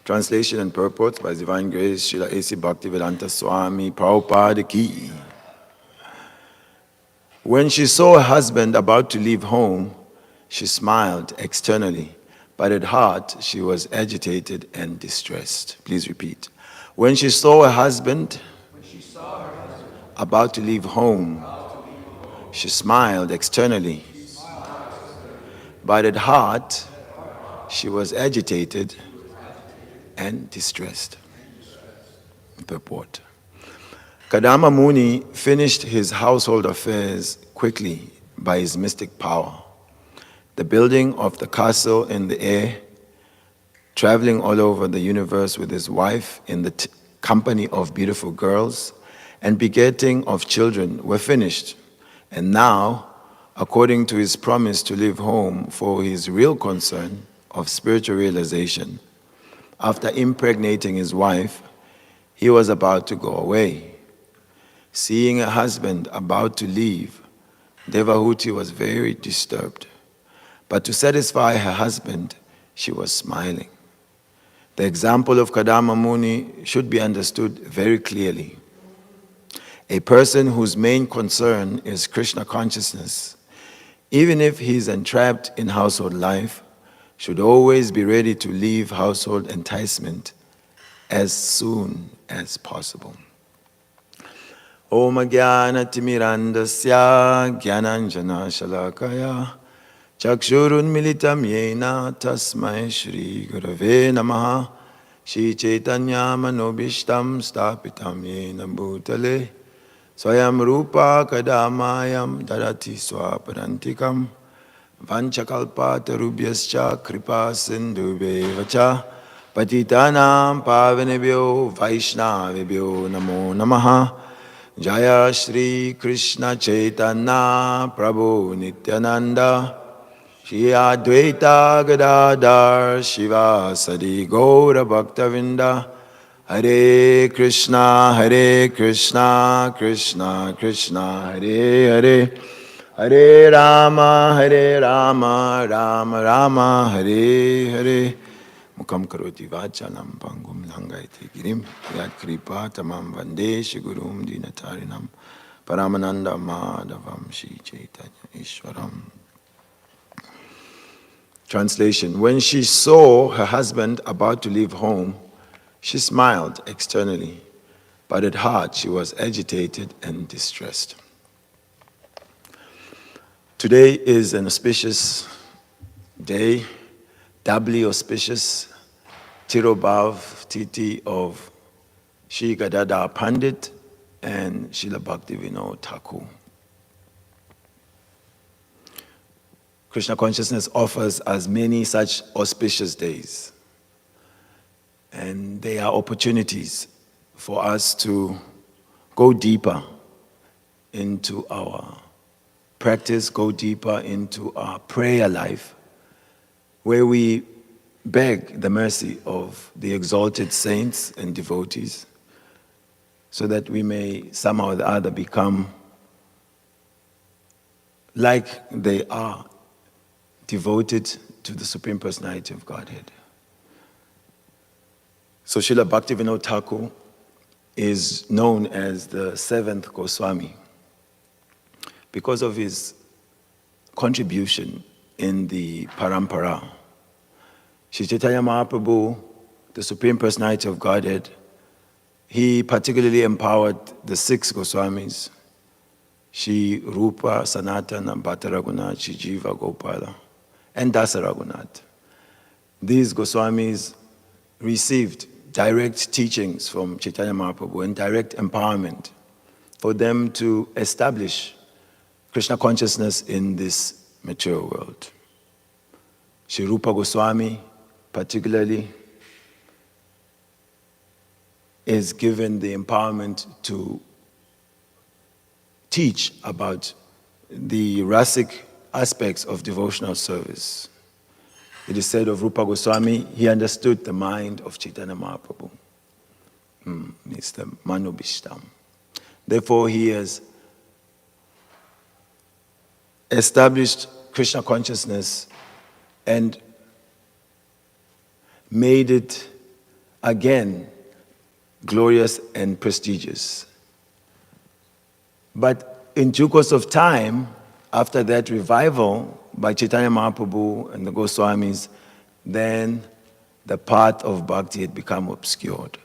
Translation and purport by His Divine Grace, Srila A.C. Bhaktivedanta Swami Prabhupada Ki. When she saw her husband about to leave home, she smiled externally, but at heart she was agitated and distressed. Please repeat. When she saw her husband about to leave home, she smiled externally, but at heart she was agitated and distressed. Purport. Kardama Muni finished his household affairs quickly by his mystic power. The building of the castle in the air, traveling all over the universe with his wife in the company of beautiful girls, and begetting of children were finished. And now, according to his promise to leave home for his real concern of spiritual realization, after impregnating his wife, he was about to go away. Seeing a husband about to leave, Devahuti was very disturbed. But to satisfy her husband, she was smiling. The example of Kardama Muni should be understood very clearly. A person whose main concern is Krishna consciousness, even if he is entrapped in household life, should always be ready to leave household enticement as soon as possible. Om Jnana Timirandasya Jnananjana Shalakaya Chakshurun Militam Yena Tasmai Shri Gurave Namaha Shri Chaitanya Manobishtam Stapitam Yena Bhutale Swayam Rupa Kadamayam Dadati Swaparantikam Vanchakalpa Tarubhyascha Kripa Sindhube Vacha Patitanam Pavanebhyo Vaishnavebhyo Namo Namaha Jaya Shri Krishna Chaitanya Prabhu Nityananda Shri Advaita Gadadhara Shiva Sadi Gaura Bhaktavinda Hare Krishna Krishna Krishna Hare Hare Hare Rama Rama Rama Hare Hare Mukam karoti vachanam pangum langaiti girim yad kripa tamam vande shigurum dinatarinam paramananda madhavam Shri Chaitanya Ishwaram. Translation. When she saw her husband about to leave home, she smiled externally, but at heart she was agitated and distressed. Today is an auspicious day, doubly auspicious, Tirobhav Titi of Sri Gadadhara Pandit and Srila Bhaktivinode Thakur. Krishna consciousness offers us many such auspicious days. And they are opportunities for us to go deeper into our practice, go deeper into our prayer life, where we beg the mercy of the exalted saints and devotees so that we may somehow or the other become like they are, devoted to the Supreme Personality of Godhead. So Srila Bhaktivinode Thakur is known as the seventh Goswami because of his contribution in the parampara. Sri Chaitanya Mahaprabhu, the Supreme Personality of Godhead, he particularly empowered the six Goswamis, Shri Rupa, Sanatana, Bhatta Raghunath, Shri Jiva Gopala, and Dasa Raghunath. These Goswamis received direct teachings from Chaitanya Mahaprabhu and direct empowerment for them to establish Krishna consciousness in this material world. Shri Rupa Goswami, particularly, is given the empowerment to teach about the rasic aspects of devotional service. It is said of Rupa Goswami, he understood the mind of Chaitanya Mahaprabhu. It's the Manobishtam. Therefore, he has established Krishna consciousness and made it again, glorious and prestigious. But in due course of time, after that revival by Chaitanya Mahaprabhu and the Goswamis, then the path of bhakti had become obscured.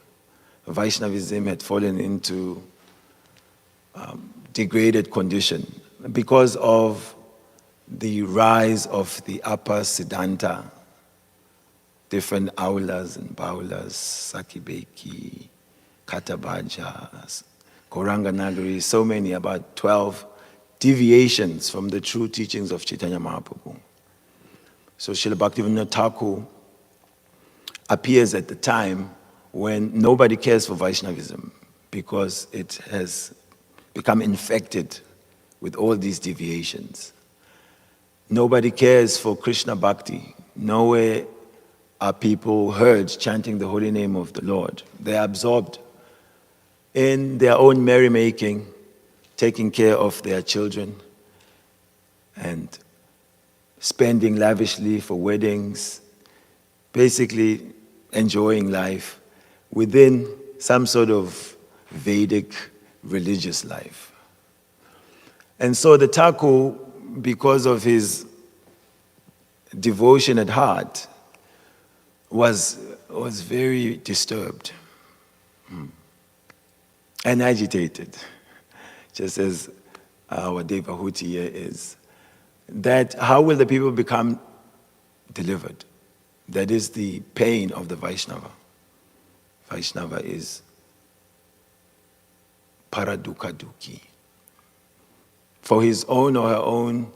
Vaishnavism had fallen into degraded condition because of the rise of the upper Siddhanta, different aulas and baulas, Sakibeki, Katabajas, Gauranga Nagari, so many, about 12 deviations from the true teachings of Chaitanya Mahaprabhu. So Srila Bhaktivinode Thakur appears at the time when nobody cares for Vaishnavism because it has become infected with all these deviations. Nobody cares for Krishna Bhakti. Nowhere are people heard chanting the holy name of the Lord. They are absorbed in their own merrymaking, taking care of their children, and spending lavishly for weddings, basically enjoying life within some sort of Vedic religious life. And so the Thakur, because of his devotion at heart, was very disturbed and agitated, just as our Devahuti here is. That how will the people become delivered? That is the pain of the Vaishnava. Vaishnava is paradukha dukhi. For his own or her own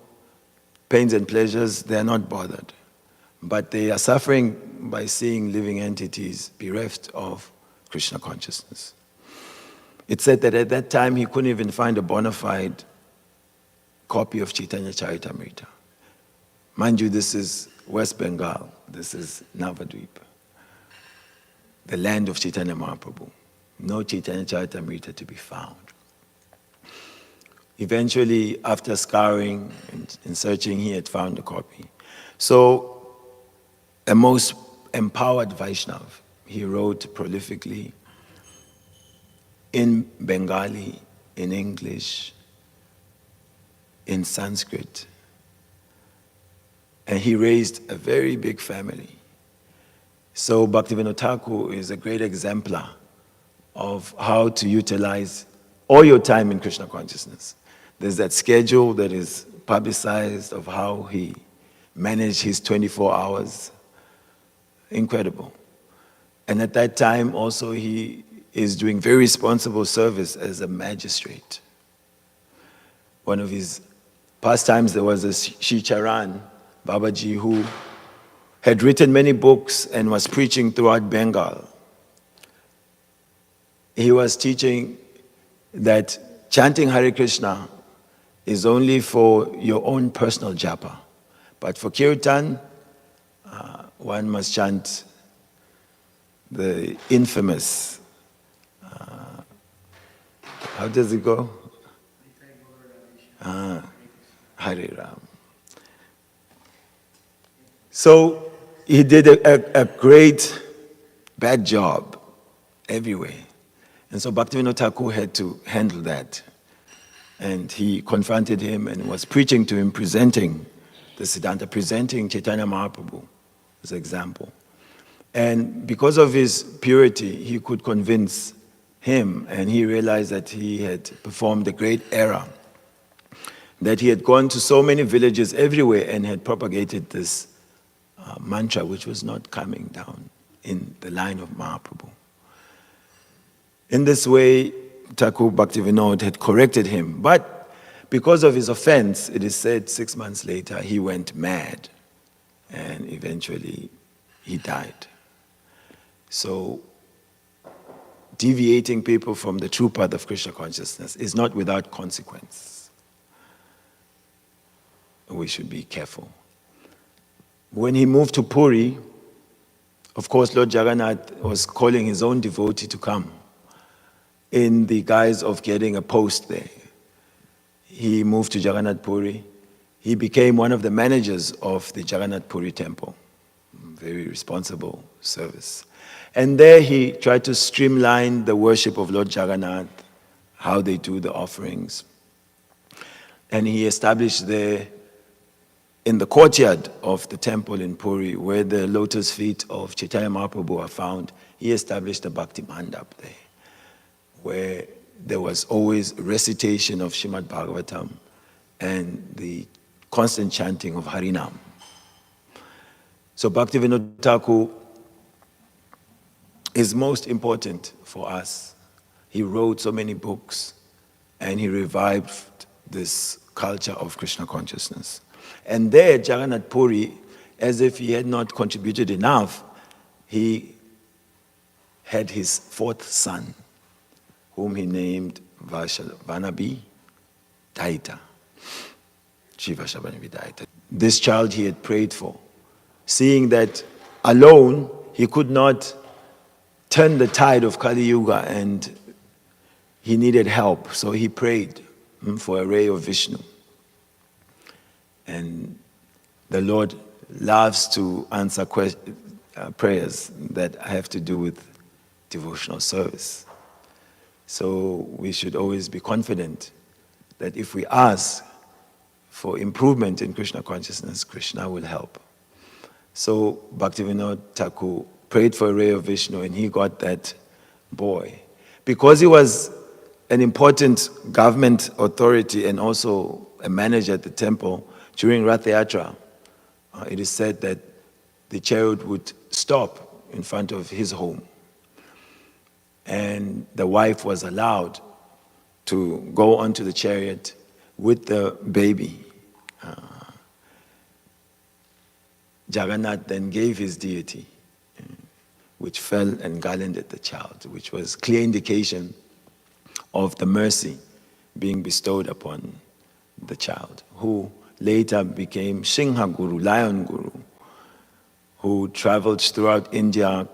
pains and pleasures, they are not bothered. But they are suffering by seeing living entities bereft of Krishna consciousness. It said that at that time he couldn't even find a bona fide copy of Chaitanya Charitamrita. Mind you, this is West Bengal. This is Navadvip, the land of Chaitanya Mahaprabhu. No Chaitanya Charitamrita to be found. Eventually, after scouring and searching, he had found a copy. So, a most empowered Vaishnav, he wrote prolifically in Bengali, in English, in Sanskrit. And he raised a very big family. So Bhaktivinode Thakur is a great exemplar of how to utilize all your time in Krishna consciousness. There's that schedule that is publicized of how he managed his 24 hours. Incredible. And at that time also he is doing very responsible service as a magistrate. One of his pastimes, there was a Shicharan Babaji who had written many books and was preaching throughout Bengal. He was teaching that chanting Hare Krishna is only for your own personal japa. But for kirtan, one must chant the infamous, how does it go? Hare Ram. So he did a great bad job everywhere. And so Bhaktivinode Thakur had to handle that. And he confronted him and was preaching to him, presenting the Siddhanta, presenting Chaitanya Mahaprabhu as an example. And because of his purity, he could convince him, and he realized that he had performed a great error, that he had gone to so many villages everywhere and had propagated this mantra which was not coming down in the line of Mahaprabhu. In this way, Thakur Bhaktivinode had corrected him, but because of his offense, it is said 6 months later, he went mad, and eventually he died. So, deviating people from the true path of Krishna consciousness is not without consequence. We should be careful. When he moved to Puri, of course, Lord Jagannath was calling his own devotee to come in the guise of getting a post there. He moved to Jagannath Puri. He became one of the managers of the Jagannath Puri temple. Very responsible service. And there he tried to streamline the worship of Lord Jagannath, how they do the offerings. And he established there, in the courtyard of the temple in Puri, where the lotus feet of Chaitanya Mahaprabhu are found, he established a Bhakti Mandap there, where there was always recitation of Srimad Bhagavatam and the constant chanting of Harinam. So Bhaktivinode Thakur is most important for us. He wrote so many books and he revived this culture of Krishna consciousness. And there, Jagannath Puri, as if he had not contributed enough, he had his fourth son, whom he named Vanabi Daita. Shivashabhanavi Daita. This child he had prayed for, seeing that alone he could not turn the tide of Kali Yuga and he needed help. So he prayed for a ray of Vishnu. And the Lord loves to answer prayers that have to do with devotional service. So we should always be confident that if we ask for improvement in Krishna consciousness, Krishna will help. So Bhaktivinode Thakur prayed for a ray of Vishnu and he got that boy. Because he was an important government authority and also a manager at the temple, during Rath Yatra, it is said that the chariot would stop in front of his home. And the wife was allowed to go onto the chariot with the baby. Jagannath then gave his deity, which fell and garlanded the child, which was clear indication of the mercy being bestowed upon the child, who later became Singha Guru, Lion Guru, who traveled throughout India.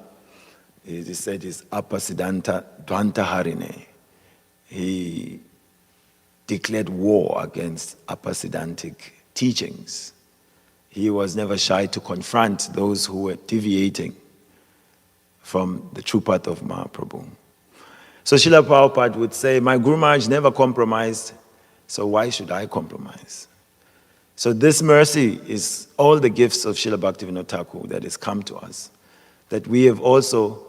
It is said is Apasiddhanta Dvantaharine. He declared war against Apasiddhantic teachings. He was never shy to confront those who were deviating from the true path of Mahaprabhu. So Srila Prabhupada would say, my Guru Maharaj never compromised, so why should I compromise? So this mercy is all the gifts of Srila Bhaktivinode Thakur that has come to us, that we have also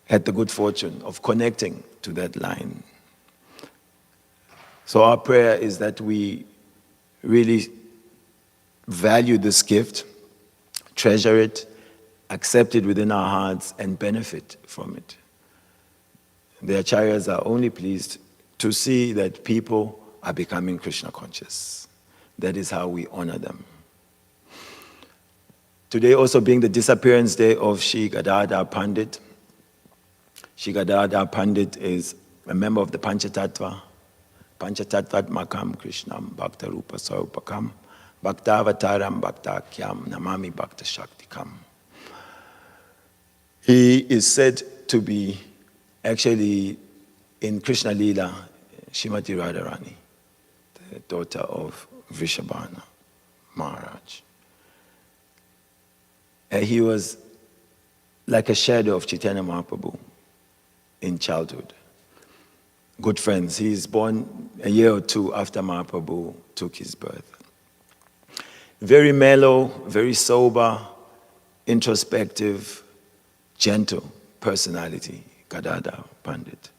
had the good fortune of connecting to that line. So our prayer is that we really value this gift, treasure it, accept it within our hearts, and benefit from it. The Acharyas are only pleased to see that people are becoming Krishna conscious. That is how we honor them. Today also being the disappearance day of Shri Gadadhara Pandit. Shri Gadadhara Pandit is a member of the Panchatattva. Panchatattvatmakam Krishnam Bhakta Rupa Sarupakam Bhaktavataram Bhaktakyam Namami Bhakta Shaktikam. He is said to be actually in Krishna Leela, Srimati Radharani, the daughter of Vrishabhana Maharaj. And he was like a shadow of Chaitanya Mahaprabhu in childhood. Good friends. He is born a year or two after Mahaprabhu took his birth. Very mellow, very sober, introspective, gentle personality, Gadadhara Pandit.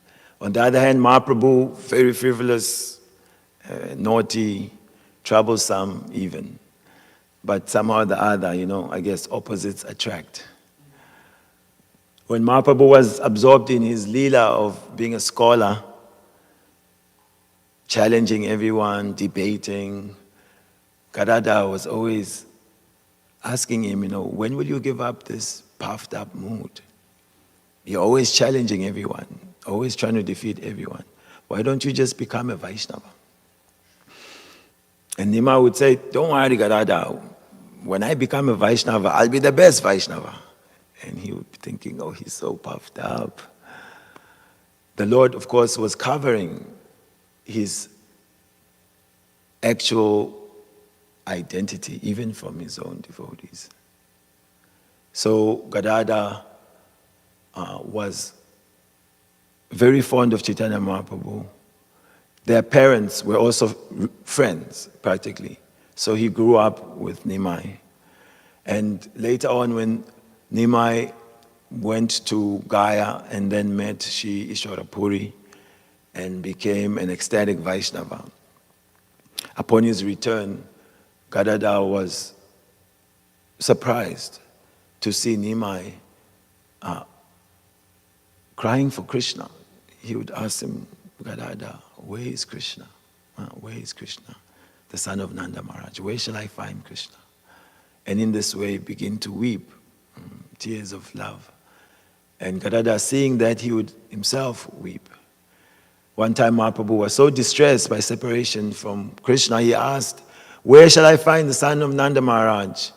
On the other hand, Mahaprabhu, very frivolous, naughty, troublesome even. But somehow or the other, I guess opposites attract. When Mahaprabhu was absorbed in his leela of being a scholar, challenging everyone, debating, Gadadhara was always asking him, when will you give up this puffed up mood? You're always challenging everyone, always trying to defeat everyone. Why don't you just become a Vaishnava? And Nima would say, don't worry, Gadadhara, when I become a Vaishnava, I'll be the best Vaishnava. And he would be thinking, oh, he's so puffed up. The Lord, of course, was covering his actual identity, even from his own devotees. So Gadadhara was very fond of Chaitanya Mahaprabhu. Their parents were also friends, practically. So he grew up with Nimai. And later on, when Nimai went to Gaya and then met Shri Ishwarapuri and became an ecstatic Vaishnava, upon his return, Gadadhara was surprised to see Nimai crying for Krishna. He would ask him, Gadadhara, where is Krishna? Where is Krishna? The son of Nanda Maharaj. Where shall I find Krishna? And in this way begin to weep, tears of love. And Gadadhara, seeing that, he would himself weep. One time Mahaprabhu was so distressed by separation from Krishna, he asked, where shall I find the son of Nanda Maharaj?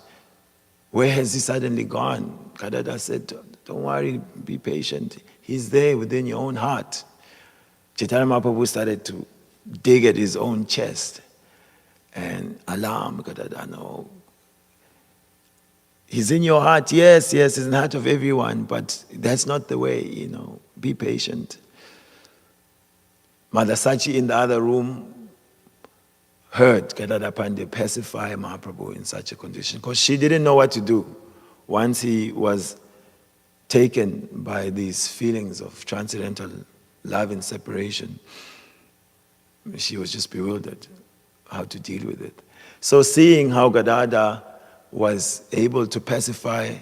Where has he suddenly gone? Gadadhara said, don't worry, be patient. He's there within your own heart. Chaitanya Mahaprabhu started to dig at his own chest. And alarm, Gadadhara, no. He's in your heart, yes, he's in the heart of everyone, but that's not the way, be patient. Mother Sachi in the other room heard Gadadhara Pandit pacify Mahaprabhu in such a condition, because she didn't know what to do once he was taken by these feelings of transcendental love and separation. She was just bewildered how to deal with it. So seeing how Gadadhara was able to pacify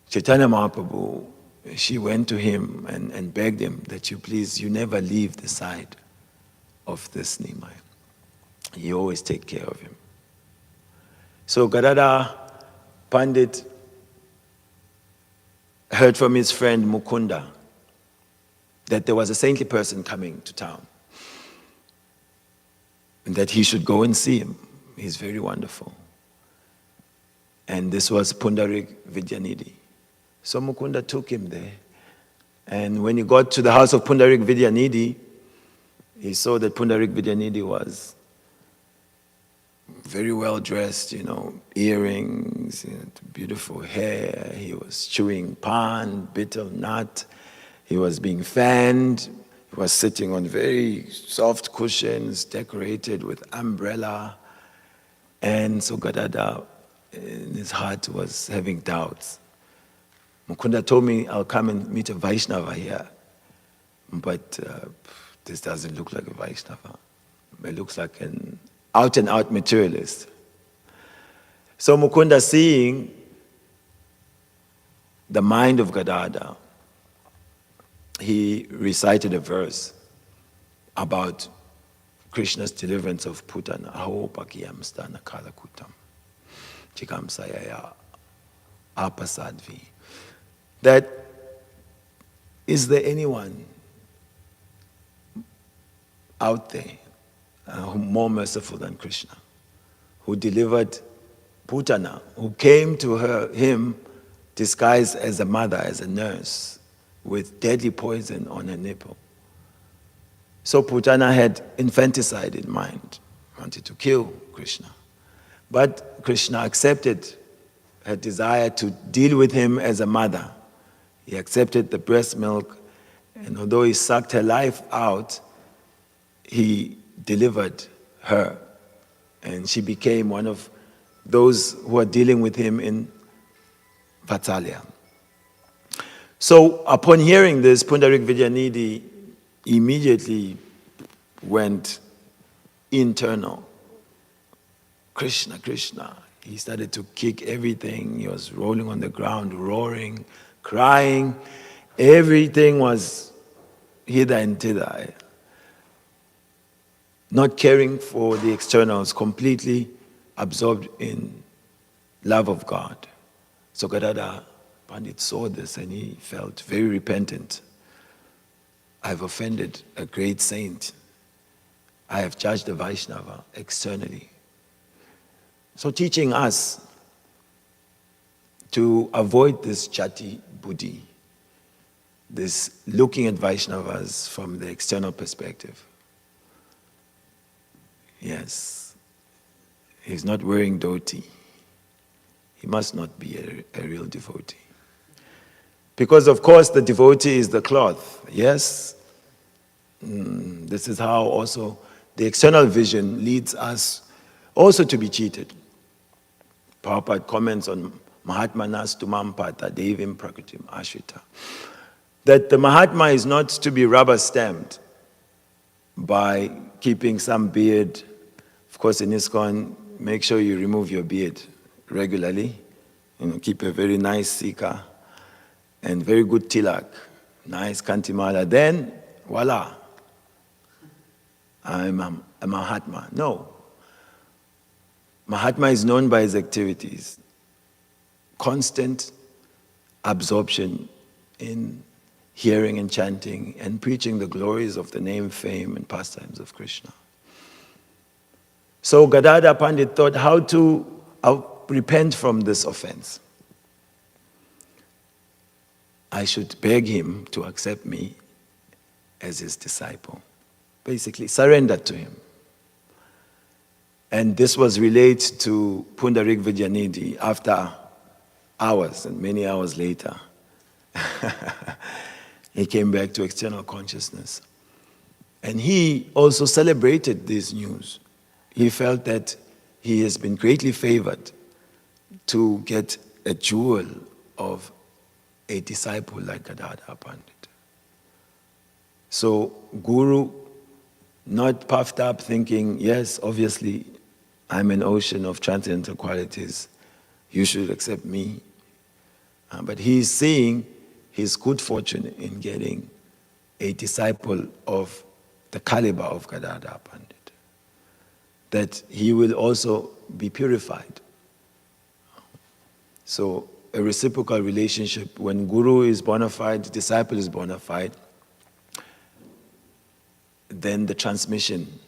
Chaitanya Mahaprabhu, she went to him and begged him that you never leave the side of this Nimai. You always take care of him. So Gadadhara Pandit heard from his friend Mukunda that there was a saintly person coming to town and that he should go and see him. He's very wonderful. And this was Pundarik Vidyanidhi. So Mukunda took him there. And when he got to the house of Pundarik Vidyanidhi, he saw that Pundarik Vidyanidhi was very well dressed, earrings, beautiful hair. He was chewing pan, betel nut. He was being fanned. He was sitting on very soft cushions decorated with umbrella. And so Gadadhara, in his heart, was having doubts. Mukunda told me, I'll come and meet a Vaishnava here. But this doesn't look like a Vaishnava. It looks like an out-and-out materialist. So Mukunda, seeing the mind of Gadadhara, he recited a verse about Krishna's deliverance of Putana. Aho pakiyam stana kalakutam. Chikam sayaya apasadvi. That, is there anyone out there more merciful than Krishna, who delivered Putana, who came to him disguised as a mother, as a nurse, with deadly poison on her nipple. So Putana had infanticide in mind, wanted to kill Krishna. But Krishna accepted her desire to deal with him as a mother. He accepted the breast milk, and although he sucked her life out, he delivered her. And she became one of those who are dealing with him in Vatsalya. So upon hearing this, Pundarik Vidyanidhi immediately went internal. Krishna, Krishna. He started to kick everything. He was rolling on the ground, roaring, crying. Everything was hither and thither. Not caring for the externals, completely absorbed in love of God. So Gadadhara Pandit saw this and he felt very repentant. I've offended a great saint. I have judged the Vaishnava externally. So teaching us to avoid this chati buddhi, this looking at Vaishnavas from the external perspective. Yes, he's not wearing dhoti. He must not be a real devotee. Because of course the devotee is the cloth, yes? This is how also the external vision leads us also to be cheated. Prabhupada comments on Mahatmanas tumam pata devim prakritim ashrita. That the Mahatma is not to be rubber stamped by keeping some beard. Of course, in ISKCON, make sure you remove your beard regularly. Keep a very nice sika and very good tilak, nice kantimala. Then, voila, I'm a Mahatma. No. Mahatma is known by his activities. Constant absorption in hearing and chanting and preaching the glories of the name, fame, and pastimes of Krishna. So Gadadhara Pandit thought how to repent from this offense. I should beg him to accept me as his disciple. Basically, surrender to him. And this was relayed to Pundarik Vidyanidhi after hours and many hours later. He came back to external consciousness. And he also celebrated this news. He felt that he has been greatly favored to get a jewel of a disciple like Gadadhara Pandit. So Guru, not puffed up thinking, yes, obviously, I'm an ocean of transcendental qualities, you should accept me. But he's seeing his good fortune in getting a disciple of the caliber of Gadadhara Pandit, that he will also be purified. So a reciprocal relationship, when Guru is bona fide, disciple is bona fide, then the transmission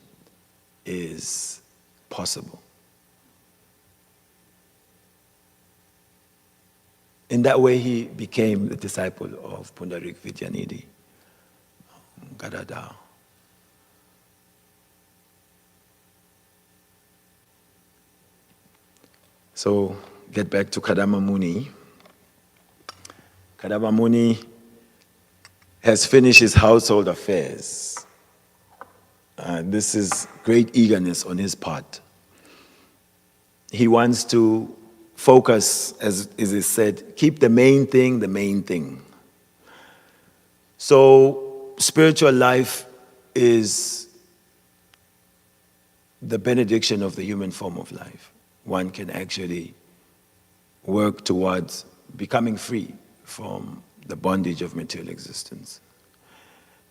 is possible. In that way, he became the disciple of Pundarik Vidyanidhi, Gadadhara. So, get back to Kardama Muni. Kardama Muni has finished his household affairs. This is great eagerness on his part. He wants to focus, as is said, keep the main thing the main thing. So, spiritual life is the benediction of the human form of life. One can actually work towards becoming free from the bondage of material existence.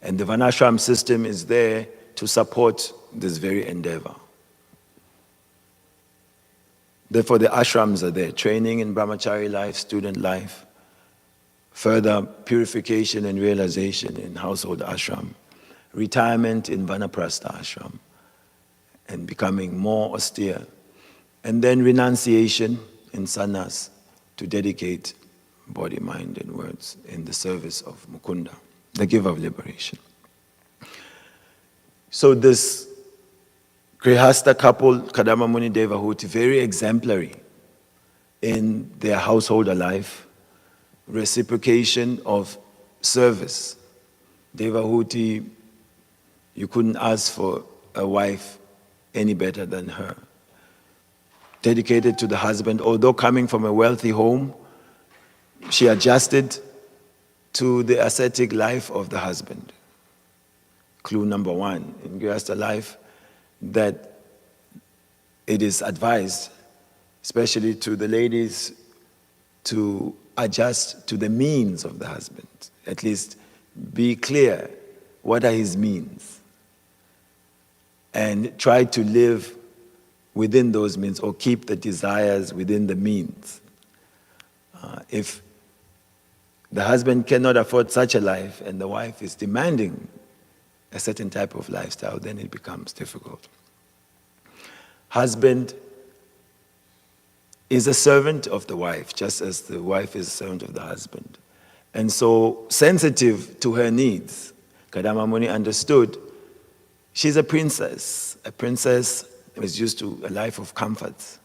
And the Varnashram system is there to support this very endeavor. Therefore, the ashrams are there, training in brahmachari life, student life, further purification and realization in household ashram, retirement in vanaprastha ashram, and becoming more austere, and then renunciation in sannyas to dedicate body, mind, and words in the service of Mukunda, the giver of liberation. So this Grihastha couple, Kardama Muni, Devahuti, very exemplary in their household life, reciprocation of service. Devahuti, you couldn't ask for a wife any better than her. Dedicated to the husband, although coming from a wealthy home, she adjusted to the ascetic life of the husband. Clue number one in Grihastha life, that it is advised, especially to the ladies, to adjust to the means of the husband. At least be clear what are his means, and try to live within those means, or keep the desires within the means. If the husband cannot afford such a life and the wife is demanding a certain type of lifestyle, then it becomes difficult. Husband is a servant of the wife, just as the wife is a servant of the husband. And so, sensitive to her needs, Kardama Muni understood she's a princess. A princess is used to a life of comforts.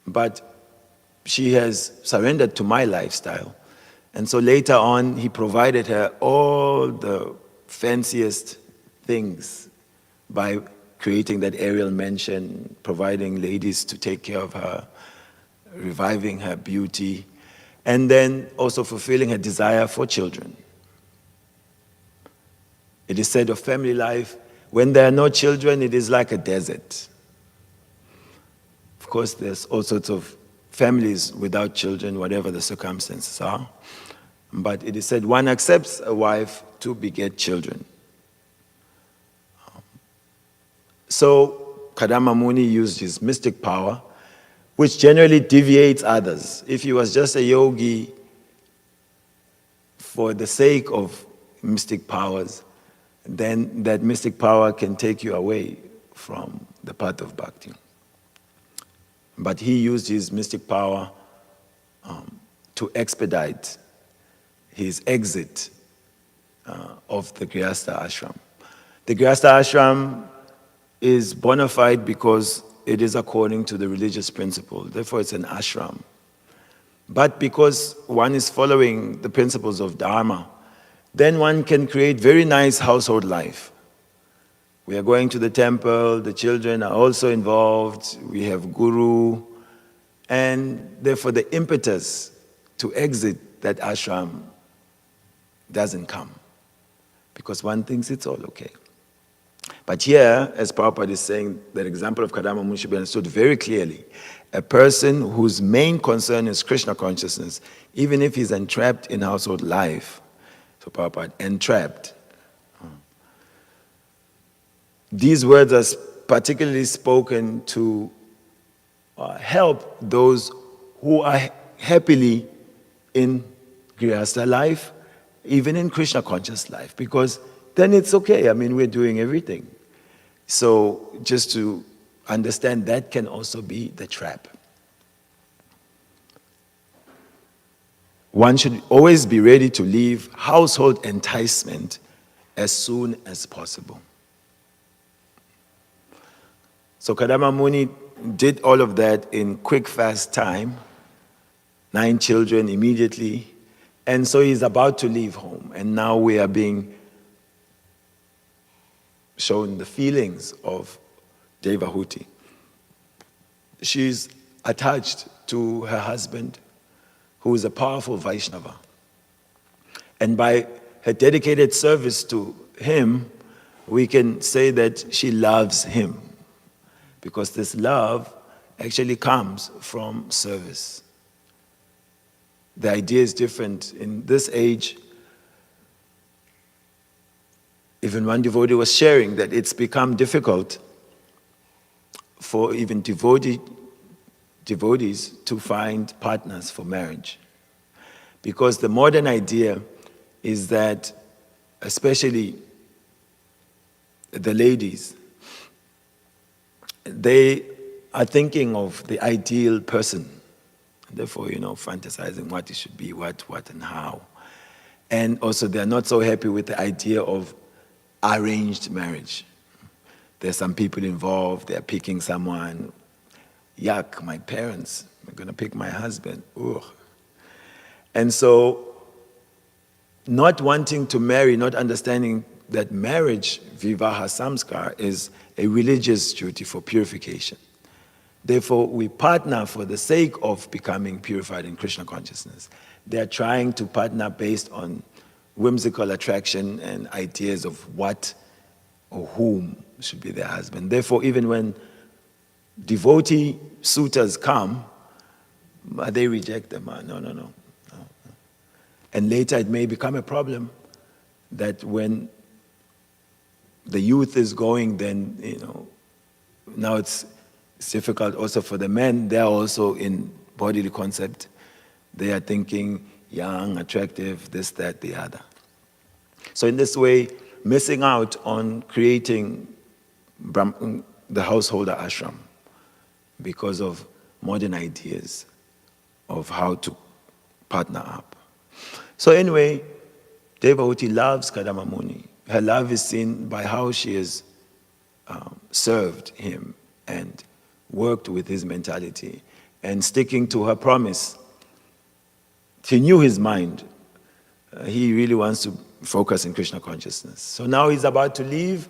But she has surrendered to my lifestyle, And so later on, he provided her all the fanciest things by creating that aerial mansion, providing ladies to take care of her, reviving her beauty, and then also fulfilling her desire for children. It is said of family life, when there are no children, it is like a desert. Of course, there's all sorts of families without children, whatever the circumstances are. But it is said one accepts a wife to beget children. So Kardama Muni used his mystic power, which generally deviates others. If he was just a yogi for the sake of mystic powers, then that mystic power can take you away from the path of bhakti. But he used his mystic power to expedite his exit of the Grihastha ashram. The Grihastha ashram is bona fide because it is according to the religious principle. Therefore, it's an ashram. But because one is following the principles of Dharma, then one can create very nice household life. We are going to the temple, the children are also involved, we have guru, and therefore the impetus to exit that ashram doesn't come, because one thinks it's all okay. But here, as Prabhupada is saying, that example of Kardama Muni should be understood very clearly. A person whose main concern is Krishna consciousness, even if he's entrapped in household life, so Prabhupada, entrapped. These words are particularly spoken to help those who are happily in Grihastha life, even in Krishna conscious life, because then it's okay. I mean, we're doing everything. So just to understand that can also be the trap. One should always be ready to leave household enticement as soon as possible. So Kardama Muni did all of that in quick, fast time, 9 children immediately, and so he's about to leave home. And now we are being shown the feelings of Devahuti. She's attached to her husband, who is a powerful Vaishnava. And by her dedicated service to him, we can say that she loves him, because this love actually comes from service. The idea is different. In this age, even one devotee was sharing that it's become difficult for even devotees to find partners for marriage. Because the modern idea is that, especially the ladies, they are thinking of the ideal person. Therefore, fantasizing what it should be, what, and how. And also, they're not so happy with the idea of arranged marriage. There's some people involved, they're picking someone. Yuck, my parents are going to pick my husband. Ugh. And so, not wanting to marry, not understanding that marriage, vivaha samskar, is a religious duty for purification. Therefore, we partner for the sake of becoming purified in Krishna consciousness. They are trying to partner based on whimsical attraction and ideas of what or whom should be their husband. Therefore, even when devotee suitors come, they reject them. No. And later it may become a problem that when the youth is going, then, now it's difficult also for the men. They are also in bodily concept. They are thinking young, attractive, this, that, the other. So in this way, missing out on creating the householder ashram because of modern ideas of how to partner up. So anyway, Devahuti loves Kardama Muni. Her love is seen by how she has served him and worked with his mentality and sticking to her promise. She knew his mind. He really wants to focus in Krishna consciousness. So now he's about to leave,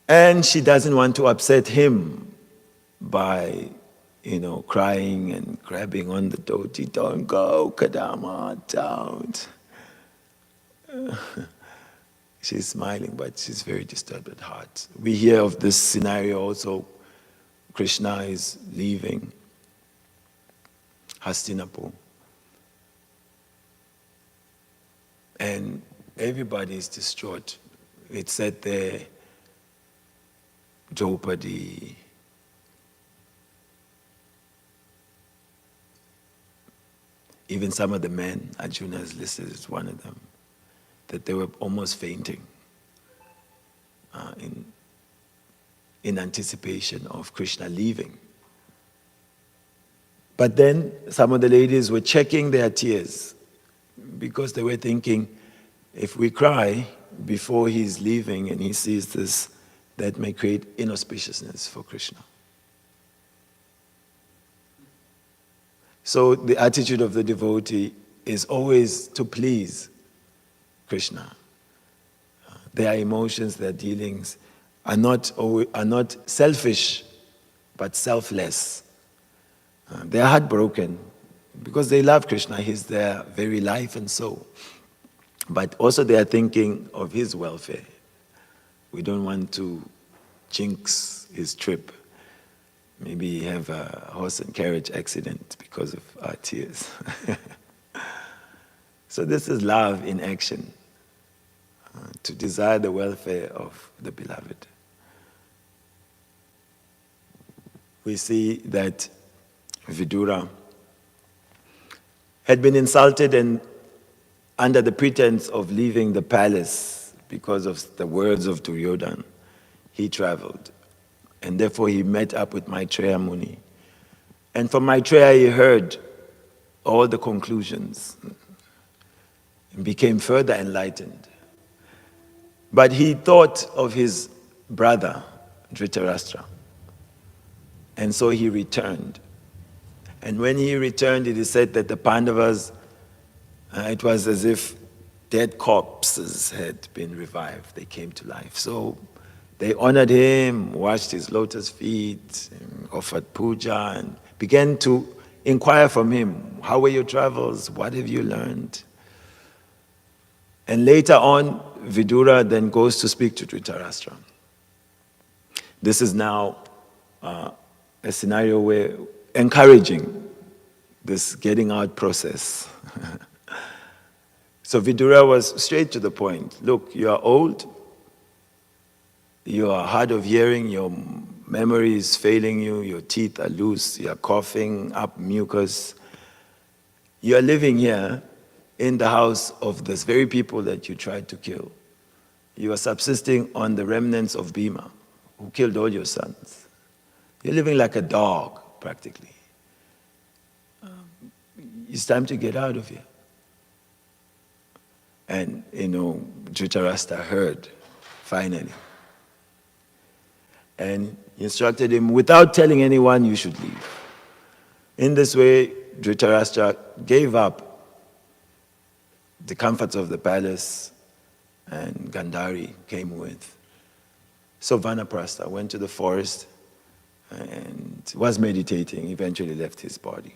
and she doesn't want to upset him by, crying and grabbing on the dhoti. Don't go, Kardama, don't. She's smiling, but she's very disturbed at heart. We hear of this scenario also. Krishna is leaving Hastinapur. And everybody is distraught. It's said there, Draupadi, even some of the men, Arjuna is listed as one of them, that they were almost fainting in anticipation of Krishna leaving. But then some of the ladies were checking their tears because they were thinking, if we cry before he's leaving and he sees this, that may create inauspiciousness for Krishna. So the attitude of the devotee is always to please Krishna. Their emotions, their dealings are not selfish, but selfless. They are heartbroken because they love Krishna. He's their very life and soul. But also they are thinking of his welfare. We don't want to jinx his trip. Maybe have a horse and carriage accident because of our tears. So this is love in action, to desire the welfare of the beloved. We see that Vidura had been insulted, and under the pretense of leaving the palace because of the words of Duryodhana, he traveled. And therefore he met up with Maitreya Muni. And from Maitreya he heard all the conclusions and became further enlightened. But he thought of his brother, Dhritarashtra. And so he returned. And when he returned, it is said that the Pandavas, it was as if dead corpses had been revived. They came to life. So they honored him, washed his lotus feet, offered puja, and began to inquire from him, how were your travels? What have you learned? And later on, Vidura then goes to speak to Dhritarashtra. This is now a scenario where encouraging this getting out process. So Vidura was straight to the point. Look, you are old, you are hard of hearing, your memory is failing you, your teeth are loose, you are coughing up mucus. You are living here in the house of these very people that you tried to kill. You are subsisting on the remnants of Bhima, who killed all your sons. You're living like a dog, practically. It's time to get out of here. And, Dhritarashtra heard, finally. And he instructed him, without telling anyone, you should leave. In this way, Dhritarashtra gave up the comforts of the palace, and Gandhari came with. So Vanaprastha went to the forest and was meditating, eventually left his body.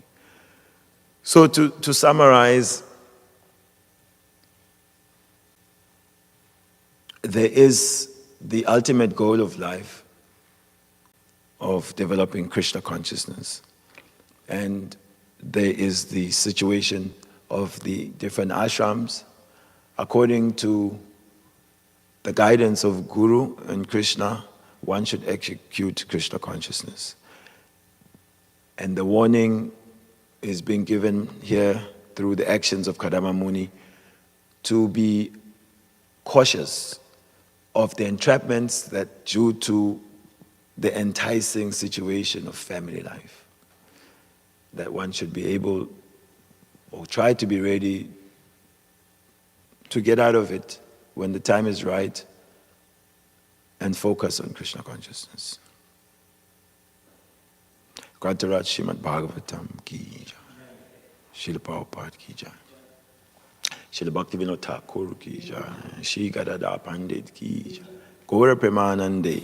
So to summarize, there is the ultimate goal of life of developing Krishna consciousness. And there is the situation of the different ashrams according to the guidance of Guru and Krishna. One should execute Krishna consciousness. And the warning is being given here through the actions of Kardama Muni to be cautious of the entrapments that due to the enticing situation of family life, that one should be able or try to be ready to get out of it when the time is right and focus on Krishna consciousness. Grantaraj Srimad Bhagavatam ki jai. Srila Prabhupada ki jai. Srila Bhaktivinode Thakur ki jai. Shri Gadadhara Pandit ki jai. Gaura Premanande